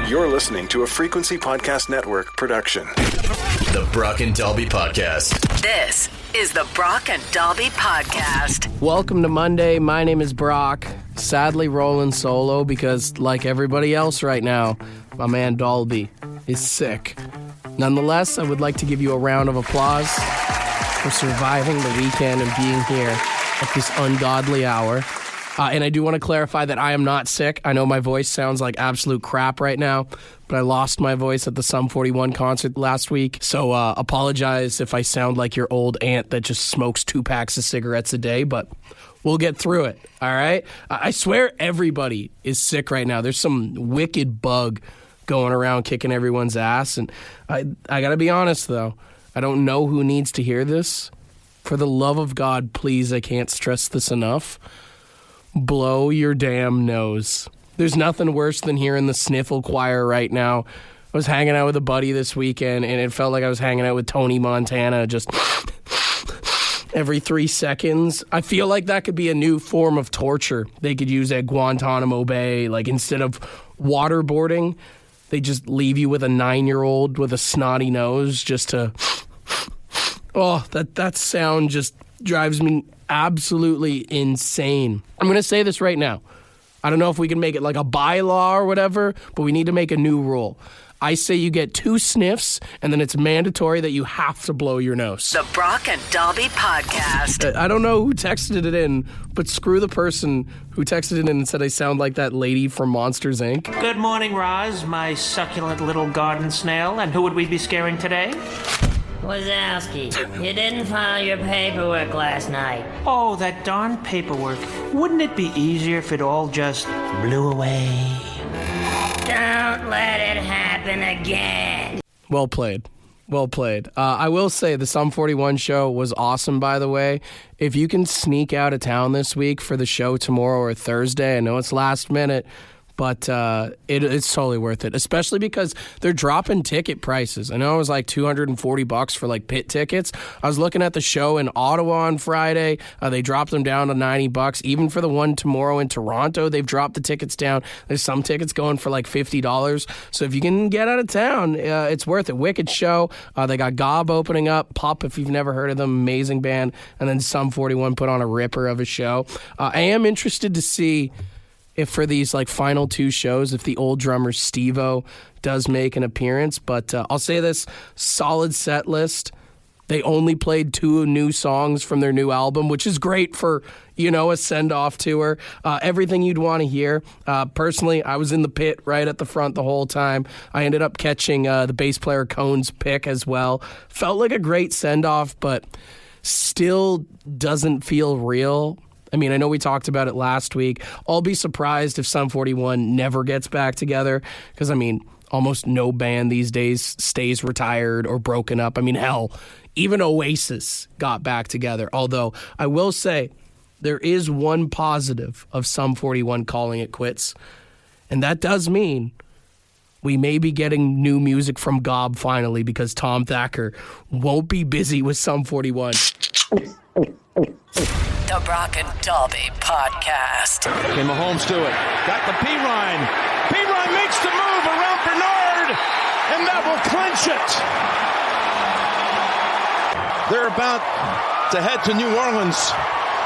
You're listening to a Frequency Podcast Network production. The Brock and Dalby Podcast. This is the Brock and Dalby Podcast. Welcome to Monday. My name is Brock. Sadly rolling solo because, like everybody else right now, my man Dalby is sick. Nonetheless, I would like to give you a round of applause for surviving the weekend and being here at this ungodly hour. And I do want to clarify that I am not sick. I know my voice sounds like absolute crap right now, but I lost my voice at the Sum 41 concert last week. So apologize if I sound like your old aunt that just smokes 2 packs of cigarettes a day, but we'll get through it, all right? I swear everybody is sick right now. There's some wicked bug going around kicking everyone's ass. And I got to be honest, though. I don't know who needs to hear this. For the love of God, please, I can't stress this enough. Blow your damn nose. There's nothing worse than hearing the sniffle choir right now. I was hanging out with a buddy this weekend, and it felt like I was hanging out with Tony Montana, just every 3 seconds. I feel like that could be a new form of torture they could use at Guantanamo Bay. Like, instead of waterboarding, they just leave you with a 9-year-old with a snotty nose just to... Oh, that sound just drives me absolutely insane. I'm going to say this right now. I don't know if we can make it like a bylaw or whatever, but we need to make a new rule. I say you get 2 sniffs, and then it's mandatory that you have to blow your nose. The Brock and Dalby Podcast. I don't know who texted it in, but screw the person who texted it in and said I sound like that lady from Monsters, Inc. Good morning, Roz, my succulent little garden snail. And who would we be scaring today? Wazowski, you didn't file your paperwork last night. Oh, that darn paperwork. Wouldn't it be easier if it all just blew away? Don't let it happen again. Well played. Well played. I will say the Sum 41 show was awesome, by the way. If you can sneak out of town this week for the show tomorrow or Thursday, I know it's last minute, but it's totally worth it, especially because they're dropping ticket prices. I know it was like $240 for like pit tickets. I was looking at the show in Ottawa on Friday. They dropped them down to $90. Even for the one tomorrow in Toronto, they've dropped the tickets down. There's some tickets going for like $50. So if you can get out of town, it's worth it. Wicked show. They got Gob opening up. Pop, if you've never heard of them, amazing band. And then Sum 41 put on a ripper of a show. I am interested to see if for these like final 2 shows, if the old drummer Steve-O does make an appearance. But I'll say this, solid set list. They only played 2 new songs from their new album, which is great for, a send-off tour. Everything you'd want to hear. Personally, I was in the pit right at the front the whole time. I ended up catching the bass player Cone's pick as well. Felt like a great send-off, but still doesn't feel real. I mean, I know we talked about it last week. I'll be surprised if Sum 41 never gets back together because, I mean, almost no band these days stays retired or broken up. I mean, hell, even Oasis got back together. Although, I will say, there is one positive of Sum 41 calling it quits, and that does mean we may be getting new music from Gob finally because Tom Thacker won't be busy with Sum 41. The Brock and Dalby Podcast. Can Mahomes do it? Got the P-Ryan. P-Ryan makes the move around Bernard, and that will clinch it. They're about to head to New Orleans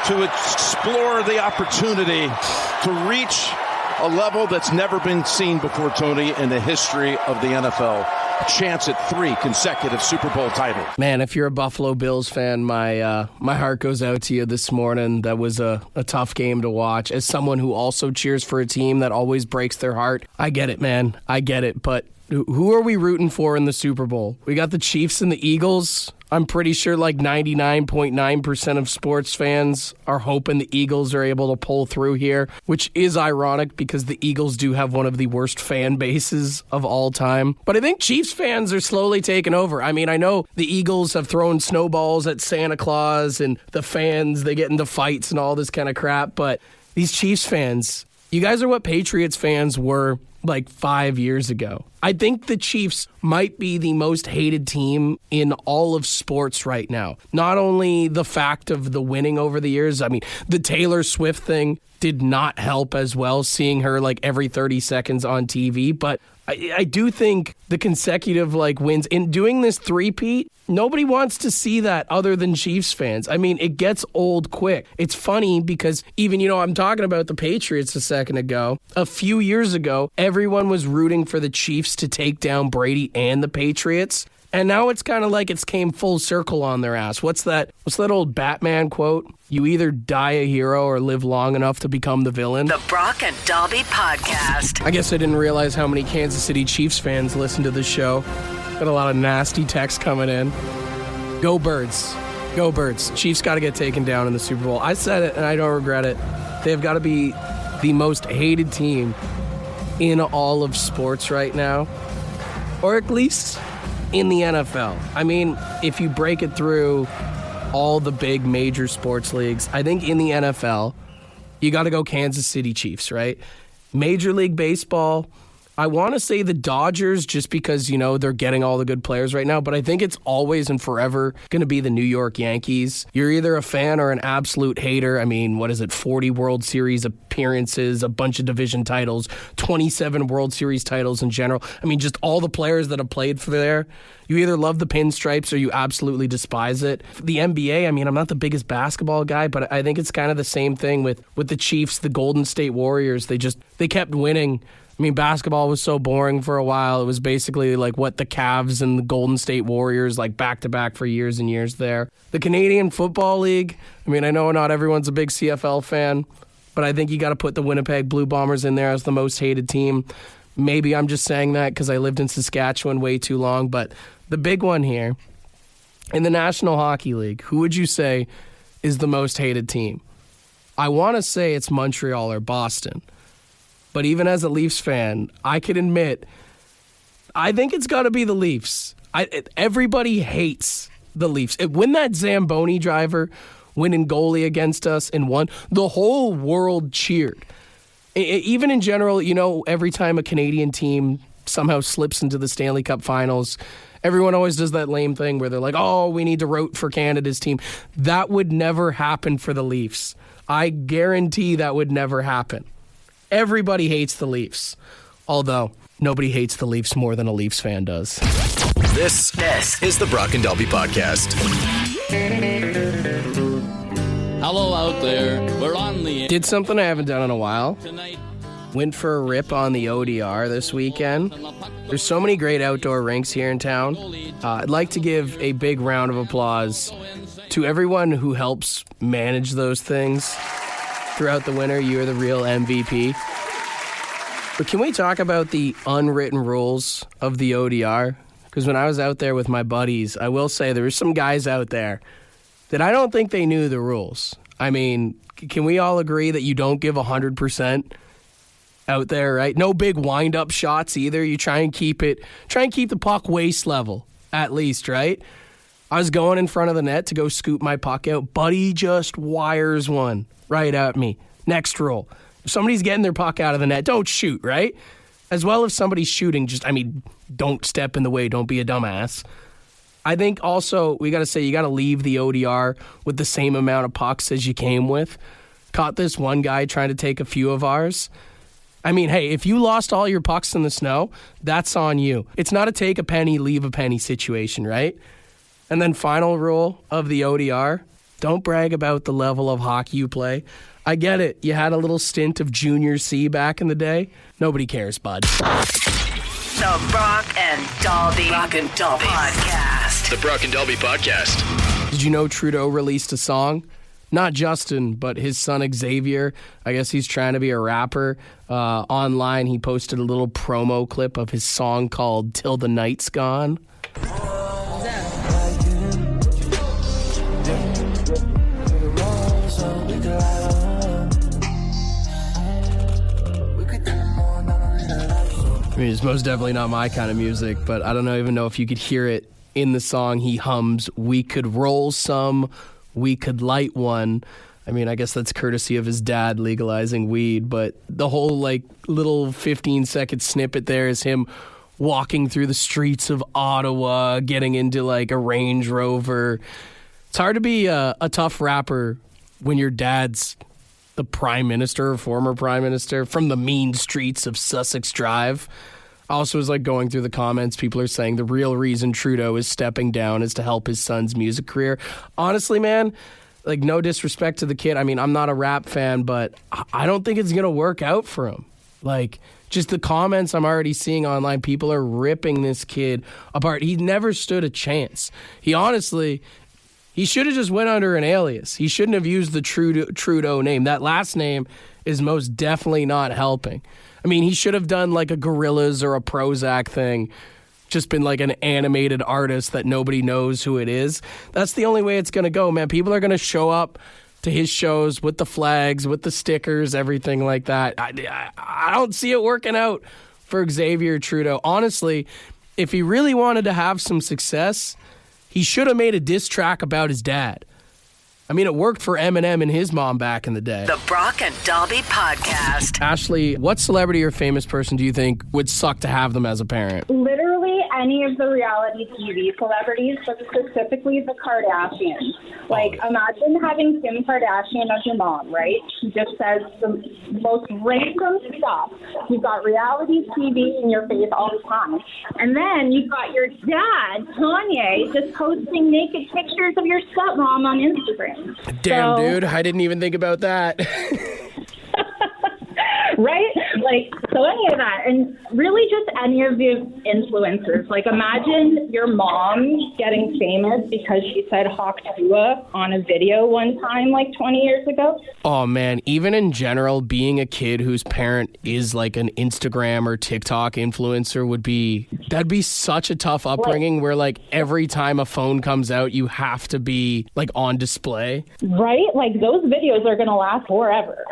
to explore the opportunity to reach a level that's never been seen before, Tony, in the history of the NFL. A chance at 3 consecutive Super Bowl titles. Man, if you're a Buffalo Bills fan, my heart goes out to you this morning. That was a tough game to watch. As someone who also cheers for a team that always breaks their heart, I get it, man. I get it. But who are we rooting for in the Super Bowl? We got the Chiefs and the Eagles. I'm pretty sure like 99.9% of sports fans are hoping the Eagles are able to pull through here, which is ironic because the Eagles do have one of the worst fan bases of all time. But I think Chiefs fans are slowly taking over. I mean, I know the Eagles have thrown snowballs at Santa Claus and the fans, they get into fights and all this kind of crap, but these Chiefs fans, you guys are what Patriots fans were like 5 years ago. I think the Chiefs might be the most hated team in all of sports right now. Not only the fact of the winning over the years, I mean, the Taylor Swift thing did not help as well, seeing her like every 30 seconds on TV, but I do think the consecutive wins in doing this three-peat, nobody wants to see that other than Chiefs fans. I mean, it gets old quick. It's funny because even, I'm talking about the Patriots a second ago. A few years ago, everyone was rooting for the Chiefs to take down Brady and the Patriots. And now it's kind of like it's came full circle on their ass. What's that old Batman quote? You either die a hero or live long enough to become the villain. The Brock and Dalby Podcast. I guess I didn't realize how many Kansas City Chiefs fans listen to this show. Got a lot of nasty texts coming in. Go Birds. Go Birds. Chiefs got to get taken down in the Super Bowl. I said it and I don't regret it. They've got to be the most hated team in all of sports right now. Or at least in the NFL. I mean, if you break it through all the big major sports leagues, I think in the NFL, you got to go Kansas City Chiefs, right? Major League Baseball, I want to say the Dodgers just because, they're getting all the good players right now, but I think it's always and forever going to be the New York Yankees. You're either a fan or an absolute hater. I mean, 40 World Series appearances, a bunch of division titles, 27 World Series titles in general. I mean, just all the players that have played for there. You either love the pinstripes or you absolutely despise it. The NBA, I mean, I'm not the biggest basketball guy, but I think it's kind of the same thing with the Chiefs, the Golden State Warriors. They kept winning. I mean, basketball was so boring for a while. It was basically like what the Cavs and the Golden State Warriors, back-to-back for years and years there. The Canadian Football League, I mean, I know not everyone's a big CFL fan, but I think you got to put the Winnipeg Blue Bombers in there as the most hated team. Maybe I'm just saying that because I lived in Saskatchewan way too long, but the big one here, in the National Hockey League, who would you say is the most hated team? I want to say it's Montreal or Boston. But even as a Leafs fan, I can admit, I think it's got to be the Leafs. Everybody hates the Leafs. When that Zamboni driver went in goalie against us and won, the whole world cheered. Even in general, every time a Canadian team somehow slips into the Stanley Cup Finals, everyone always does that lame thing where they're like, oh, we need to root for Canada's team. That would never happen for the Leafs. I guarantee that would never happen. Everybody hates the Leafs, although nobody hates the Leafs more than a Leafs fan does. This is the Brock and Dalby Podcast. Hello out there. We're on the... Did something I haven't done in a while. Tonight. Went for a rip on the ODR this weekend. There's so many great outdoor rinks here in town. I'd like to give a big round of applause to everyone who helps manage those things. Throughout the winter, you're the real MVP. But can we talk about the unwritten rules of the ODR? Because when I was out there with my buddies, I will say there were some guys out there that I don't think they knew the rules. I mean, can we all agree that you don't give 100% out there, right? No big wind-up shots either. You try and keep the puck waist level, at least, right? I was going in front of the net to go scoop my puck out. Buddy just wires one right at me. Next rule. If somebody's getting their puck out of the net, don't shoot, right? As well as somebody's shooting, don't step in the way. Don't be a dumbass. I think also we got to say you got to leave the ODR with the same amount of pucks as you came with. Caught this one guy trying to take a few of ours. I mean, hey, if you lost all your pucks in the snow, that's on you. It's not a take a penny, leave a penny situation, right? And then final rule of the ODR, don't brag about the level of hockey you play. I get it. You had a little stint of junior C back in the day. Nobody cares, bud. The Brock and Dalby Podcast. The Brock and Dalby Podcast. Did you know Trudeau released a song? Not Justin, but his son Xavier. I guess he's trying to be a rapper. Online, he posted a little promo clip of his song called Till the Night's Gone. I mean, it's most definitely not my kind of music, but I don't even know if you could hear it in the song. He hums, "We could roll some, we could light one." I mean, I guess that's courtesy of his dad legalizing weed, but the whole little 15-second snippet there is him walking through the streets of Ottawa, getting into like a Range Rover. It's hard to be a tough rapper when your dad's the prime minister or former prime minister from the mean streets of Sussex Drive. Also, was like going through the comments, people are saying the real reason Trudeau is stepping down is to help his son's music career. Honestly, man, like no disrespect to the kid. I mean, I'm not a rap fan, but I don't think it's going to work out for him. Like, just the comments I'm already seeing online, people are ripping this kid apart. He never stood a chance. He should have just went under an alias. He shouldn't have used the Trudeau name. That last name is most definitely not helping. I mean, he should have done like a Gorillaz or a Prozac thing, just been like an animated artist that nobody knows who it is. That's the only way it's going to go, man. People are going to show up to his shows with the flags, with the stickers, everything like that. I don't see it working out for Xavier Trudeau. Honestly, if he really wanted to have some success, he should have made a diss track about his dad. I mean, it worked for Eminem and his mom back in the day. The Brock and Dobby Podcast. Ashley, what celebrity or famous person do you think would suck to have them as a parent? Literally any of the reality TV celebrities, but specifically the Kardashians. Like, imagine having Kim Kardashian as your mom, right? She just says the most random stuff. You've got reality TV in your face all the time. And then you've got your dad, Kanye, just posting naked pictures of your stepmom on Instagram. Damn, dude, I didn't even think about that. Right? Like, so any of that. And really just any of the influencers. Like, imagine your mom getting famous because she said Hawk Tuah on a video one time like 20 years ago. Oh, man. Even in general, being a kid whose parent is like an Instagram or TikTok influencer that'd be such a tough upbringing where like every time a phone comes out, you have to be like on display. Right? Like, those videos are going to last forever.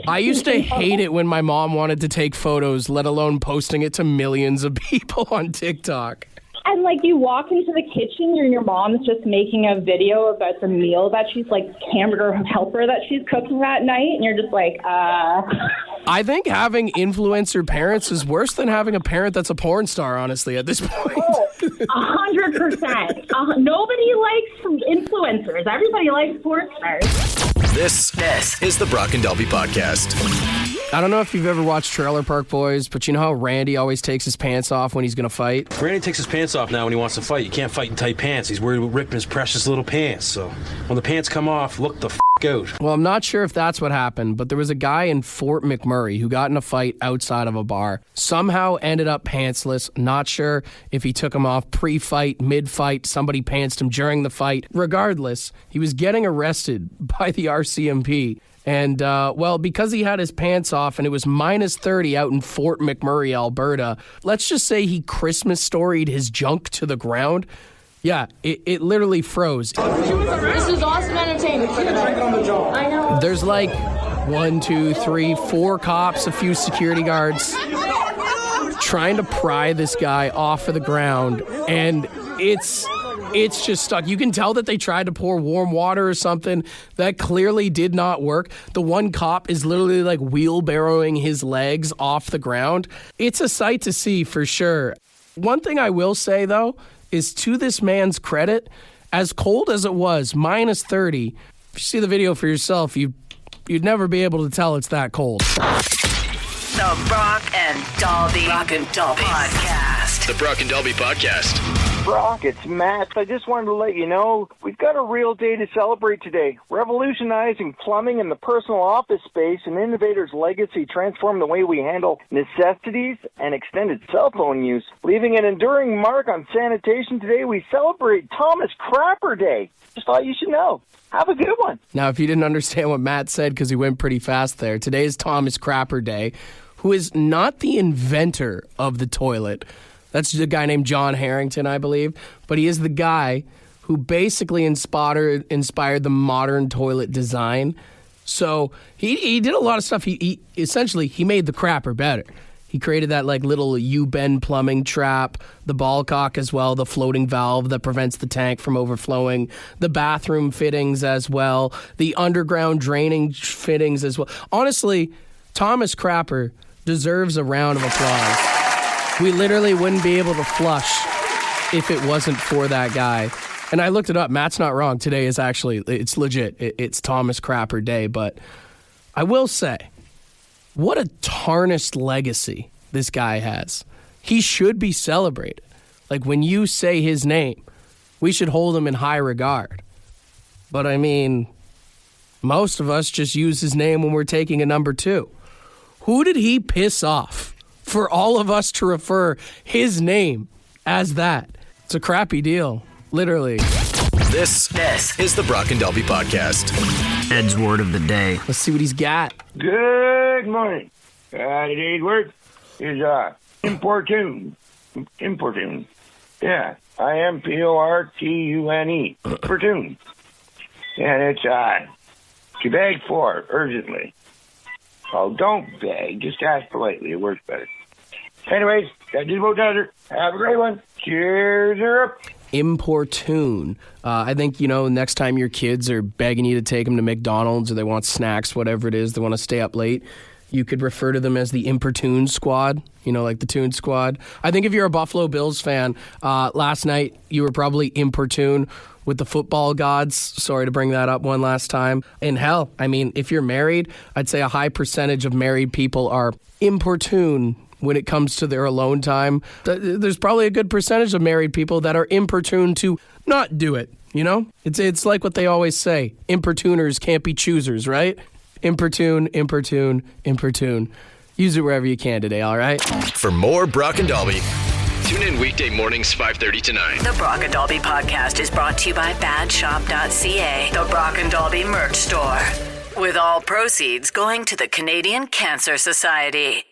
I used to hate it when my mom wanted to take photos, let alone posting it to millions of people on TikTok. And, like, you walk into the kitchen and your mom's just making a video about the meal that she's, like, hamburger helper that she's cooking that night, and you're just like, I think having influencer parents is worse than having a parent that's a porn star, honestly, at this point. 100%. Nobody likes influencers. Everybody likes porn stars. This is the Brock and Dobby Podcast. I don't know if you've ever watched Trailer Park Boys, but you know how Randy always takes his pants off when he's going to fight? Randy takes his pants off now when he wants to fight. You can't fight in tight pants. He's worried about ripping his precious little pants. So when the pants come off, look the out. Well, I'm not sure if that's what happened, but there was a guy in Fort McMurray who got in a fight outside of a bar. Somehow ended up pantsless. Not sure if he took him off pre-fight, mid-fight, somebody pantsed him during the fight. Regardless, he was getting arrested by the RCMP. And, because he had his pants off and it was minus 30 out in Fort McMurray, Alberta, let's just say he Christmas storied his junk to the ground. Yeah, it literally froze. This is awesome entertainment. I know. There's like 1, 2, 3, 4 cops, a few security guards trying to pry this guy off of the ground, and it's just stuck. You can tell that they tried to pour warm water or something. That clearly did not work. The one cop is literally like wheelbarrowing his legs off the ground. It's a sight to see for sure. One thing I will say, though, is to this man's credit, as cold as it was, minus 30, if you see the video for yourself, you'd never be able to tell it's that cold. The Brock and Dobby Podcast. The Brock and Dobby Podcast. Brock, it's Matt. I just wanted to let you know we've got a real day to celebrate today. Revolutionizing plumbing in the personal office space, an innovator's legacy transformed the way we handle necessities and extended cell phone use. Leaving an enduring mark on sanitation today, we celebrate Thomas Crapper Day. Just thought you should know. Have a good one. Now, if you didn't understand what Matt said because he went pretty fast there, today is Thomas Crapper Day, who is not the inventor of the toilet. That's a guy named John Harrington, I believe. But he is the guy who basically inspired the modern toilet design. So he did a lot of stuff. He essentially made the crapper better. He created that like little U-bend plumbing trap, the ball cock as well, the floating valve that prevents the tank from overflowing, the bathroom fittings as well, the underground draining fittings as well. Honestly, Thomas Crapper deserves a round of applause. We literally wouldn't be able to flush if it wasn't for that guy. And I looked it up. Matt's not wrong. Today is actually, it's legit. It's Thomas Crapper Day. But I will say, what a tarnished legacy this guy has. He should be celebrated. Like, when you say his name, we should hold him in high regard. But I mean, most of us just use his name when we're taking a number 2. Who did he piss off for all of us to refer his name as that? It's a crappy deal, literally. This is the Brock and Dalby Podcast. Ed's word of the day. Let's see what he's got. Good morning. Today's word is importune. Importune. Yeah, IMPORTUNE. Importune. And it's to beg for urgently. Oh, don't beg. Just ask politely. It works better. Anyways, that just about does it. Have a great one. Cheers up. Importune. I think, next time your kids are begging you to take them to McDonald's or they want snacks, whatever it is, they want to stay up late, you could refer to them as the Importune Squad, like the Toon Squad. I think if you're a Buffalo Bills fan, last night you were probably importune with the football gods. Sorry to bring that up one last time. And hell, I mean, if you're married, I'd say a high percentage of married people are importune when it comes to their alone time. There's probably a good percentage of married people that are importune to not do it, It's like what they always say. Importuners can't be choosers, right? Importune, importune, importune. Use it wherever you can today, all right? For more Brock and Dalby, tune in weekday mornings 5:30 to 9. The Brock and Dalby Podcast is brought to you by badshop.ca, the Brock and Dalby merch store. With all proceeds going to the Canadian Cancer Society.